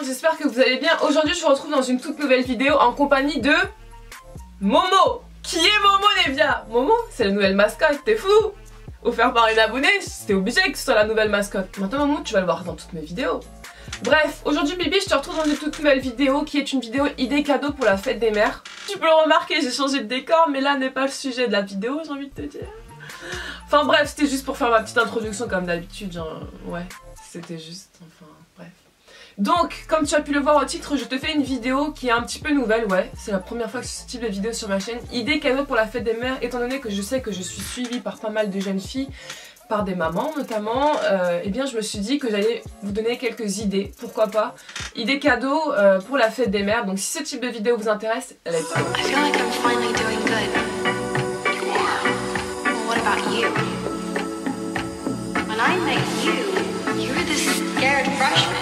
monde, j'espère que vous allez bien. Aujourd'hui je vous retrouve dans une toute nouvelle vidéo en compagnie de Momo. Qui est Momo Nevia? Momo, c'est la nouvelle mascotte, t'es fou? Offert par une abonnée, c'était obligé que ce soit la nouvelle mascotte. Maintenant Momo, tu vas le voir dans toutes mes vidéos. Bref, aujourd'hui Bibi, je te retrouve dans une toute nouvelle vidéo qui est une vidéo idée cadeau pour la fête des mères. Tu peux le remarquer, j'ai changé de décor, mais là n'est pas le sujet de la vidéo, j'ai envie de te dire. Enfin bref, c'était juste pour faire ma petite introduction comme d'habitude, genre ouais, c'était juste, enfin bref. Donc, comme tu as pu le voir au titre, je te fais une vidéo qui est un petit peu nouvelle, ouais. C'est la première fois que ce type de vidéo sur ma chaîne. Idée cadeau pour la fête des mères, étant donné que je sais que je suis suivie par pas mal de jeunes filles, par des mamans notamment, eh bien je me suis dit que j'allais vous donner quelques idées, pourquoi pas. Idées cadeaux pour la fête des mères, donc si ce type de vidéo vous intéresse, let's go. I feel like I'm finally doing good. You are. Well, what about you? When I met you, you were this scared freshman.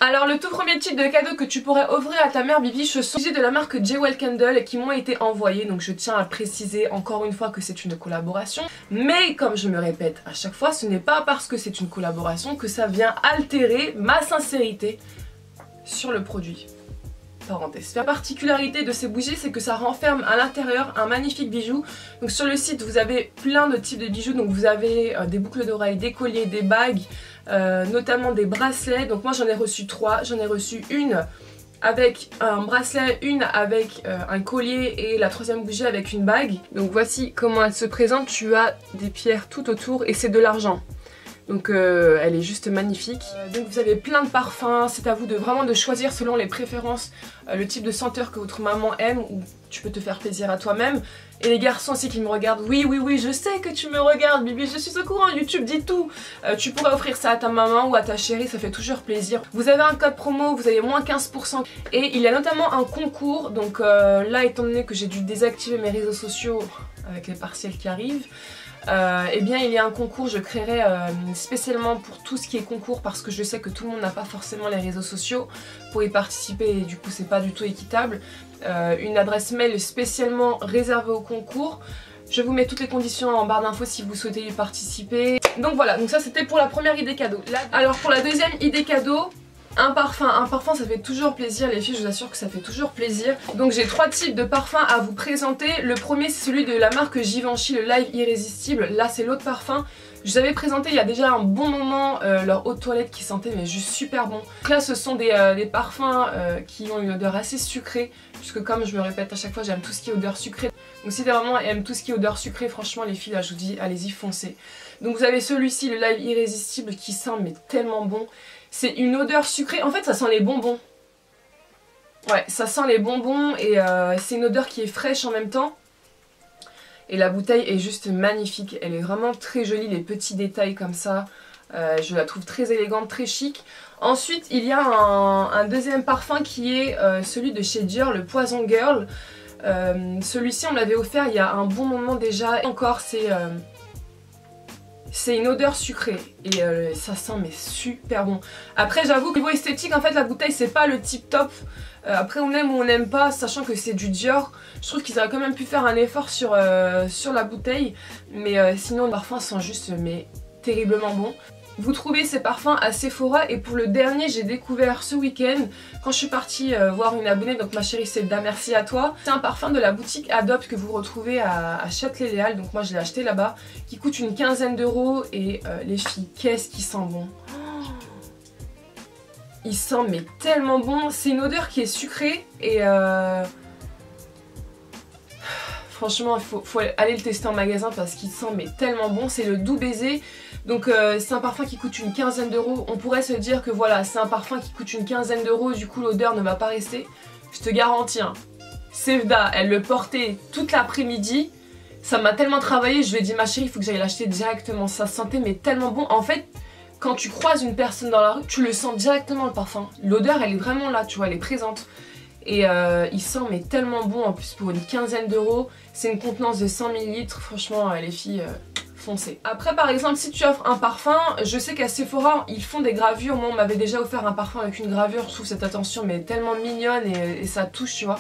Alors le tout premier type de cadeau que tu pourrais offrir à ta mère Bibi, ce sont de la marque Jewel Candle qui m'ont été envoyés, donc je tiens à préciser encore une fois que c'est une collaboration. Mais comme je me répète à chaque fois, ce n'est pas parce que c'est une collaboration que ça vient altérer ma sincérité sur le produit. Parenthèse. La particularité de ces bougies, c'est que ça renferme à l'intérieur un magnifique bijou. Donc sur le site vous avez plein de types de bijoux, donc vous avez des boucles d'oreilles, des colliers, des bagues, notamment des bracelets. Donc moi j'en ai reçu 3, j'en ai reçu une avec un bracelet, une avec un collier et la troisième bougie avec une bague. Donc voici comment elle se présente, tu as des pierres tout autour et c'est de l'argent. Donc elle est juste magnifique. Donc vous avez plein de parfums, c'est à vous de vraiment de choisir selon les préférences, le type de senteur que votre maman aime ou tu peux te faire plaisir à toi-même. Et les garçons aussi qui me regardent, oui, je sais que tu me regardes Bibi, je suis au courant, YouTube dit tout. Tu pourrais offrir ça à ta maman ou à ta chérie, ça fait toujours plaisir. Vous avez un code promo, vous avez moins 15%. Et il y a notamment un concours, donc là étant donné que j'ai dû désactiver mes réseaux sociaux avec les partiels qui arrivent, eh bien il y a un concours, je créerai spécialement pour tout ce qui est concours parce que je sais que tout le monde n'a pas forcément les réseaux sociaux pour y participer et du coup c'est pas du tout équitable. Une adresse mail spécialement réservée au concours. Je vous mets toutes les conditions en barre d'infos si vous souhaitez y participer. Donc voilà, donc ça c'était pour la première idée cadeau. Alors pour la deuxième idée cadeau, un parfum ça fait toujours plaisir les filles, je vous assure que ça fait toujours plaisir. Donc j'ai 3 types de parfums à vous présenter. Le premier c'est celui de la marque Givenchy, le Live Irrésistible. Là c'est l'autre parfum. Je vous avais présenté il y a déjà un bon moment leur eau de toilette qui sentait mais juste super bon. Donc là ce sont des parfums qui ont une odeur assez sucrée, puisque comme je me répète à chaque fois j'aime tout ce qui est odeur sucrée. Donc si vraiment aiment tout ce qui est odeur sucrée, franchement les filles là je vous dis allez-y foncez. Donc vous avez celui-ci, le Live Irrésistible qui sent mais tellement bon. C'est une odeur sucrée, en fait ça sent les bonbons. Ouais, ça sent les bonbons et c'est une odeur qui est fraîche en même temps. Et la bouteille est juste magnifique, elle est vraiment très jolie, les petits détails comme ça. Je la trouve très élégante, très chic. Ensuite il y a un deuxième parfum qui est celui de chez Dior, le Poison Girl. Celui-ci on me l'avait offert il y a un bon moment déjà. Et encore c'est une odeur sucrée et ça sent mais super bon. Après j'avoue que niveau esthétique en fait la bouteille c'est pas le tip top. Après on aime ou on n'aime pas, sachant que c'est du Dior. Je trouve qu'ils auraient quand même pu faire un effort sur la bouteille. Mais sinon le parfum sent juste mais terriblement bon. Vous trouvez ces parfums à Sephora et pour le dernier j'ai découvert ce week-end quand je suis partie voir une abonnée, donc ma chérie Sebda, merci à toi. C'est un parfum de la boutique Adopt que vous retrouvez à Châtelet-Léal, donc moi je l'ai acheté là-bas, qui coûte une quinzaine d'euros et les filles, qu'est-ce qu'il sent bon. Il sent mais tellement bon, c'est une odeur qui est sucrée et franchement il faut aller le tester en magasin parce qu'il sent mais tellement bon, c'est le Doux Baiser. Donc c'est un parfum qui coûte une quinzaine d'euros. On pourrait se dire que voilà, c'est un parfum qui coûte une quinzaine d'euros, du coup l'odeur ne va pas rester. Je te garantis, hein. Sevda, elle le portait toute l'après-midi. Ça m'a tellement travaillé, je lui ai dit ma chérie, il faut que j'aille l'acheter directement. Ça sentait mais tellement bon. En fait, quand tu croises une personne dans la rue, tu le sens directement le parfum. L'odeur, elle est vraiment là, tu vois, elle est présente. Et il sent mais tellement bon, en plus pour une quinzaine d'euros. C'est une contenance de 100 ml, franchement les filles... foncez. Après par exemple si tu offres un parfum, je sais qu'à Sephora ils font des gravures. Moi on m'avait déjà offert un parfum avec une gravure, je trouve cette attention mais tellement mignonne et ça touche tu vois.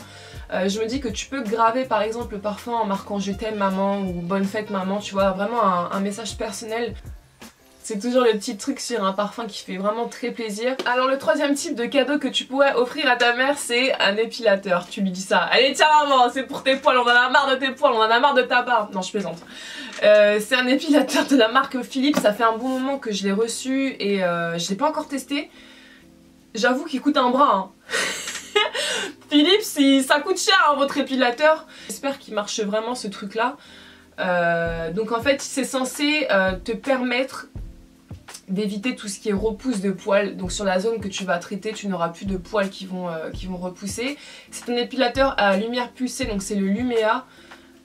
Je me dis que tu peux graver par exemple le parfum en marquant je t'aime maman ou bonne fête maman, tu vois, vraiment un message personnel. C'est toujours le petit truc sur un parfum qui fait vraiment très plaisir. Alors le troisième type de cadeau que tu pourrais offrir à ta mère, c'est un épilateur. Tu lui dis ça. Allez tiens maman, c'est pour tes poils, on en a marre de tes poils, on en a marre de ta barbe. Non, je plaisante. C'est un épilateur de la marque Philips. Ça fait un bon moment que je l'ai reçu et je l'ai pas encore testé. J'avoue qu'il coûte un bras. Hein. Philips, ça coûte cher hein, votre épilateur. J'espère qu'il marche vraiment ce truc là. Donc en fait c'est censé te permettre d'éviter tout ce qui est repousse de poils. Donc sur la zone que tu vas traiter, tu n'auras plus de poils qui vont repousser. C'est un épilateur à lumière pulsée, donc c'est le Lumea.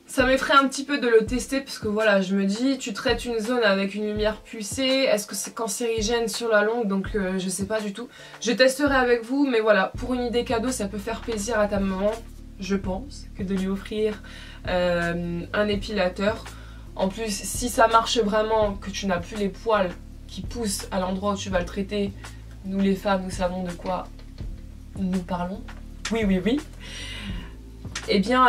Ça m'effraie un petit peu de le tester parce que voilà, je me dis, tu traites une zone avec une lumière pulsée, est-ce que c'est cancérigène sur la longue? Donc je sais pas du tout. Je testerai avec vous, mais voilà, pour une idée cadeau, ça peut faire plaisir à ta maman, je pense, que de lui offrir un épilateur. En plus, si ça marche vraiment, que tu n'as plus les poils qui poussent à l'endroit où tu vas le traiter, nous les femmes, nous savons de quoi nous parlons. Oui, oui, oui. Et bien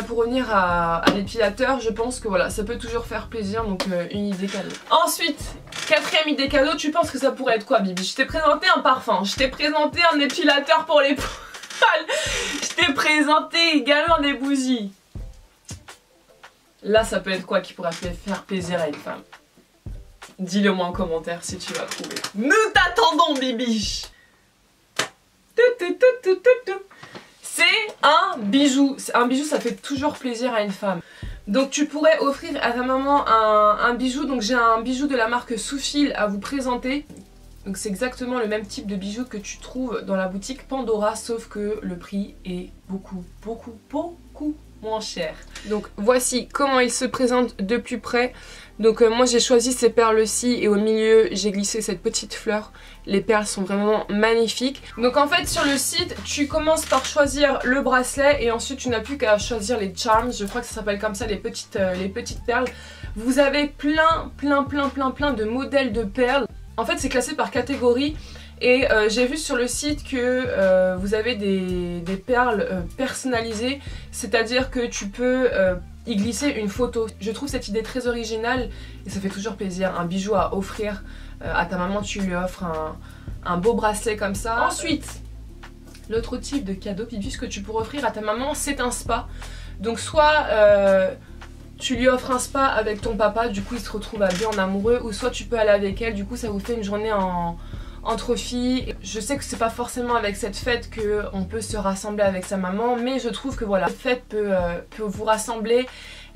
pour revenir à l'épilateur, je pense que voilà, ça peut toujours faire plaisir, donc une idée cadeau. Ensuite, quatrième idée cadeau, tu penses que ça pourrait être quoi, Bibi? Je t'ai présenté un parfum, je t'ai présenté un épilateur pour les poils, je t'ai présenté également des bougies. Là, ça peut être quoi qui pourrait faire plaisir à une femme? Dis-le moi en commentaire si tu vas trouver. Nous t'attendons, Bibi. C'est un bijou. Un bijou, ça fait toujours plaisir à une femme. Donc tu pourrais offrir à ta maman un bijou. Donc j'ai un bijou de la marque Soufil à vous présenter. Donc c'est exactement le même type de bijou que tu trouves dans la boutique Pandora, sauf que le prix est beaucoup moins cher. Donc voici comment il se présente de plus près. Donc moi j'ai choisi ces perles-ci et au milieu j'ai glissé cette petite fleur. Les perles sont vraiment magnifiques. Donc en fait sur le site tu commences par choisir le bracelet et ensuite tu n'as plus qu'à choisir les charms. Je crois que ça s'appelle comme ça, les petites perles. Vous avez plein de modèles de perles. En fait c'est classé par catégorie. Et j'ai vu sur le site que vous avez des perles personnalisées, c'est-à-dire que tu peux y glisser une photo. Je trouve cette idée très originale et ça fait toujours plaisir. Un bijou à offrir à ta maman, tu lui offres un beau bracelet comme ça. Ensuite, l'autre type de cadeau, Bibi, ce que tu pourrais offrir à ta maman, c'est un spa. Donc soit tu lui offres un spa avec ton papa, du coup il se retrouve habillé en amoureux, ou soit tu peux aller avec elle, du coup ça vous fait une journée entre filles. Je sais que c'est pas forcément avec cette fête qu'on peut se rassembler avec sa maman, mais je trouve que voilà, cette fête peut vous rassembler.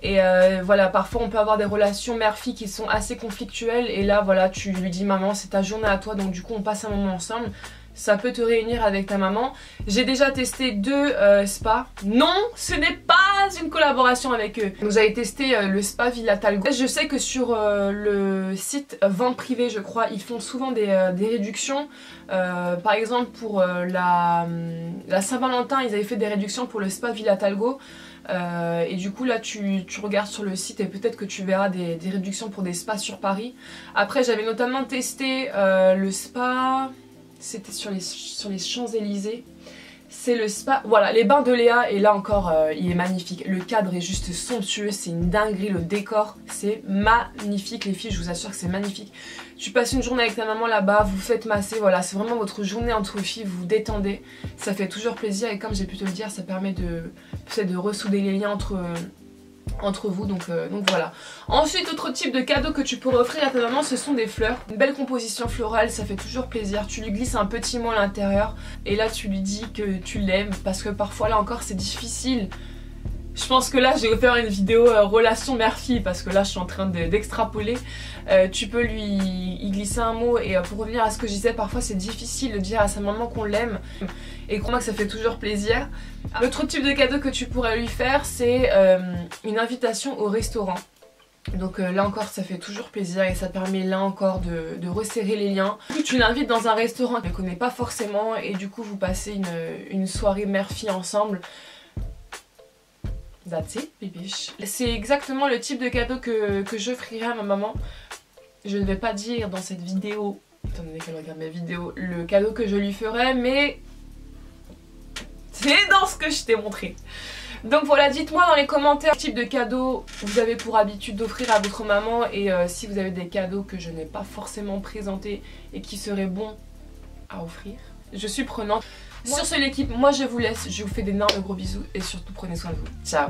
Et voilà, parfois on peut avoir des relations mère-fille qui sont assez conflictuelles. Et là voilà, tu lui dis maman, c'est ta journée à toi, donc du coup on passe un moment ensemble. Ça peut te réunir avec ta maman. J'ai déjà testé 2 spas. Non, ce n'est pas une collaboration avec eux. Donc j'avais testé le spa Villa Talgo. Je sais que sur le site Vente Privée, je crois, ils font souvent des réductions. Par exemple pour la Saint-Valentin, ils avaient fait des réductions pour le spa Villa Talgo. Et du coup là tu regardes sur le site et peut-être que tu verras des réductions pour des spas sur Paris. Après j'avais notamment testé le spa... C'était sur les Champs-Élysées. C'est le spa, voilà, les bains de Léa. Et là encore, il est magnifique. Le cadre est juste somptueux, c'est une dinguerie. Le décor, c'est magnifique les filles, je vous assure que c'est magnifique. Tu passes une journée avec ta maman là-bas, vous faites masser, voilà, c'est vraiment votre journée entre filles, vous vous détendez. Ça fait toujours plaisir et comme j'ai pu te le dire, ça permet de ressouder les liens entre vous, donc voilà. Ensuite, autre type de cadeau que tu pourrais offrir à ta maman, ce sont des fleurs. Une belle composition florale, ça fait toujours plaisir. Tu lui glisses un petit mot à l'intérieur et là tu lui dis que tu l'aimes, parce que parfois là encore c'est difficile. Je pense que là je vais faire une vidéo relation mère-fille parce que là je suis en train d'extrapoler. Tu peux lui y glisser un mot et pour revenir à ce que je disais, parfois c'est difficile de dire à sa maman qu'on l'aime et crois-moi que ça fait toujours plaisir. L'autre type de cadeau que tu pourrais lui faire, c'est une invitation au restaurant. Donc là encore ça fait toujours plaisir et ça permet là encore de resserrer les liens. Tu l'invites dans un restaurant qu'elle ne connaît pas forcément et du coup vous passez une soirée mère-fille ensemble. That's it, bibiche. C'est exactement le type de cadeau que j'offrirai à ma maman. Je ne vais pas dire dans cette vidéo, étant donné qu'elle regarde mes vidéos, le cadeau que je lui ferai, mais c'est dans ce que je t'ai montré. Donc voilà, dites-moi dans les commentaires quel type de cadeau vous avez pour habitude d'offrir à votre maman et si vous avez des cadeaux que je n'ai pas forcément présentés et qui seraient bons à offrir. Je suis prenante. Sur ce l'équipe, moi je vous laisse, je vous fais d'énormes gros bisous et surtout prenez soin de vous. Ciao.